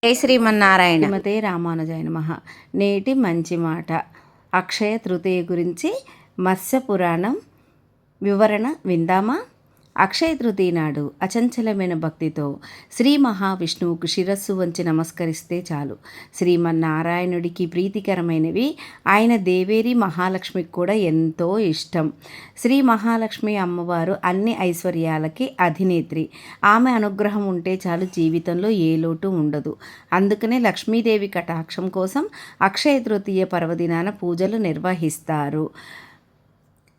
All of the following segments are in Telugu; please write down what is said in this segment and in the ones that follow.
జై శ్రీమన్నారాయణ. శ్రీమతే రామానుజాయ నమః. నేటి మంచి మాట అక్షయ తృతీయ గురించి మత్స్య పురాణం వివరణ విందామా? అక్షయ తృతీయ నాడు అచంచలమైన భక్తితో శ్రీ మహావిష్ణువుకు శిరస్సు వంచి నమస్కరిస్తే చాలు. శ్రీమన్నారాయణుడికి ప్రీతికరమైనవి ఆయన దేవేరి మహాలక్ష్మికి కూడా ఎంతో ఇష్టం. శ్రీ మహాలక్ష్మి అమ్మవారు అన్ని ఐశ్వర్యాలకి అధినేత్రి. ఆమె అనుగ్రహం ఉంటే చాలు, జీవితంలో ఏ లోటు ఉండదు. అందుకనే లక్ష్మీదేవి కటాక్షం కోసం అక్షయ తృతీయ పర్వదినాన పూజలు నిర్వహిస్తారు.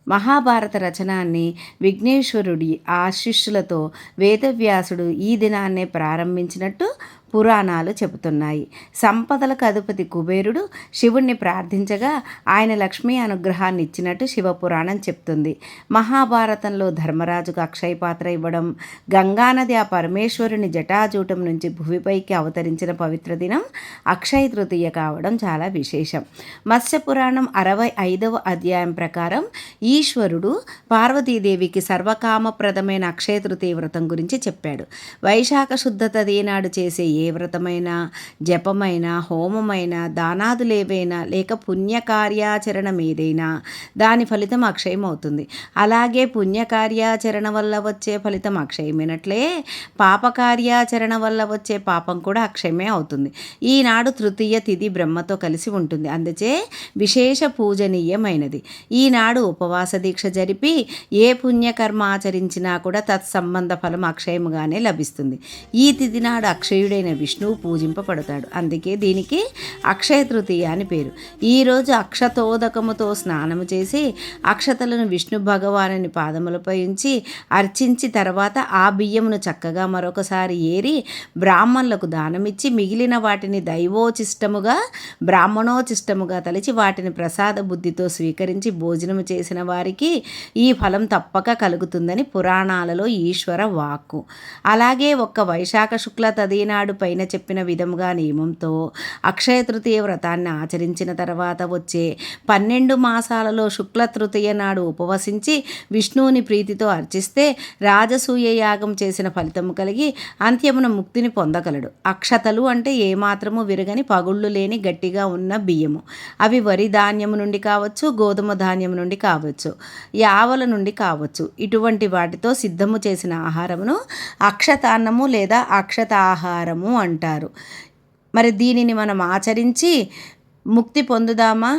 మహాభారత రచనాన్ని విఘ్నేశ్వరుడి ఆశీస్సులతో వేదవ్యాసుడు ఈ దినాన్నే ప్రారంభించినట్టు పురాణాలు చెబుతున్నాయి. సంపదలకు అధిపతి కుబేరుడు శివుణ్ణి ప్రార్థించగా ఆయన లక్ష్మీ అనుగ్రహాన్ని ఇచ్చినట్టు శివపురాణం చెప్తుంది. మహాభారతంలో ధర్మరాజుకు అక్షయ పాత్ర ఇవ్వడం, గంగానది ఆ పరమేశ్వరుని జటాజూటం నుంచి భూమిపైకి అవతరించిన పవిత్ర దినం అక్షయ తృతీయ కావడం చాలా విశేషం. మత్స్యపురాణం 65వ అధ్యాయం ప్రకారం ఈశ్వరుడు పార్వతీదేవికి సర్వకామప్రదమైన అక్షయ తృతీయ వ్రతం గురించి చెప్పాడు. వైశాఖ శుద్ధ తదినాడు చేసే ఏ వ్రతమైనా, జపమైనా, హోమమైనా, దానాదులేవైనా లేక పుణ్యకార్యాచరణం ఏదైనా దాని ఫలితం అక్షయమవుతుంది. అలాగే పుణ్యకార్యాచరణ వల్ల వచ్చే ఫలితం అక్షయమైనట్లే పాపకార్యాచరణ వల్ల వచ్చే పాపం కూడా అక్షయమే అవుతుంది. ఈనాడు తృతీయ తిథి బ్రహ్మతో కలిసి ఉంటుంది. అందుచే విశేష పూజనీయమైనది. ఈనాడు ఉపవాస దీక్ష జరిపి ఏ పుణ్యకర్మ ఆచరించినా కూడా తత్సంబంధ ఫలం అక్షయముగానే లభిస్తుంది. ఈ తిథి నాడు అక్షయుడైన విష్ణువు పూజింపబడతాడు. అందుకే దీనికి అక్షయ తృతీయ అని పేరు. ఈరోజు అక్షతోదకముతో స్నానము చేసి అక్షతలను విష్ణు భగవానుని పాదములపై ఉంచి అర్చించి తర్వాత ఆ బియ్యమును చక్కగా మరొకసారి ఏరి బ్రాహ్మణులకు దానమిచ్చి మిగిలిన వాటిని దైవోచిష్టముగా బ్రాహ్మణోచిష్టముగా తలిచి వాటిని ప్రసాద బుద్ధితో స్వీకరించి భోజనము చేసిన వారికి ఈ ఫలం తప్పక కలుగుతుందని పురాణాలలో ఈశ్వర వాక్కు. అలాగే ఒక్క వైశాఖ శుక్ల తదినాడు పైన చెప్పిన విధముగా నియమంతో అక్షయ తృతీయ వ్రతాన్ని ఆచరించిన తర్వాత వచ్చే 12 మాసాలలో శుక్ల తృతీయ నాడు ఉపవసించి విష్ణువుని ప్రీతితో అర్చిస్తే రాజసూయ యాగం చేసిన ఫలితము కలిగి అంత్యమున ముక్తిని పొందగలడు. అక్షతలు అంటే ఏమాత్రము విరగని పగుళ్ళు లేని గట్టిగా ఉన్న బియ్యము. అవి వరి ధాన్యము నుండి కావచ్చు, గోధుమ ధాన్యం నుండి కావచ్చు, యావల నుండి కావచ్చు. ఇటువంటి వాటితో సిద్ధము చేసిన ఆహారమును అక్షతాన్నము లేదా అక్షతాహారము అంటారు. మరి దీనిని మనం ఆచరించి ముక్తి పొందుదామా?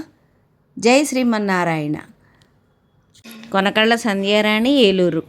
జై శ్రీమన్నారాయణ. కొనకళ్ళ సంధ్యారాణి, ఏలూరు.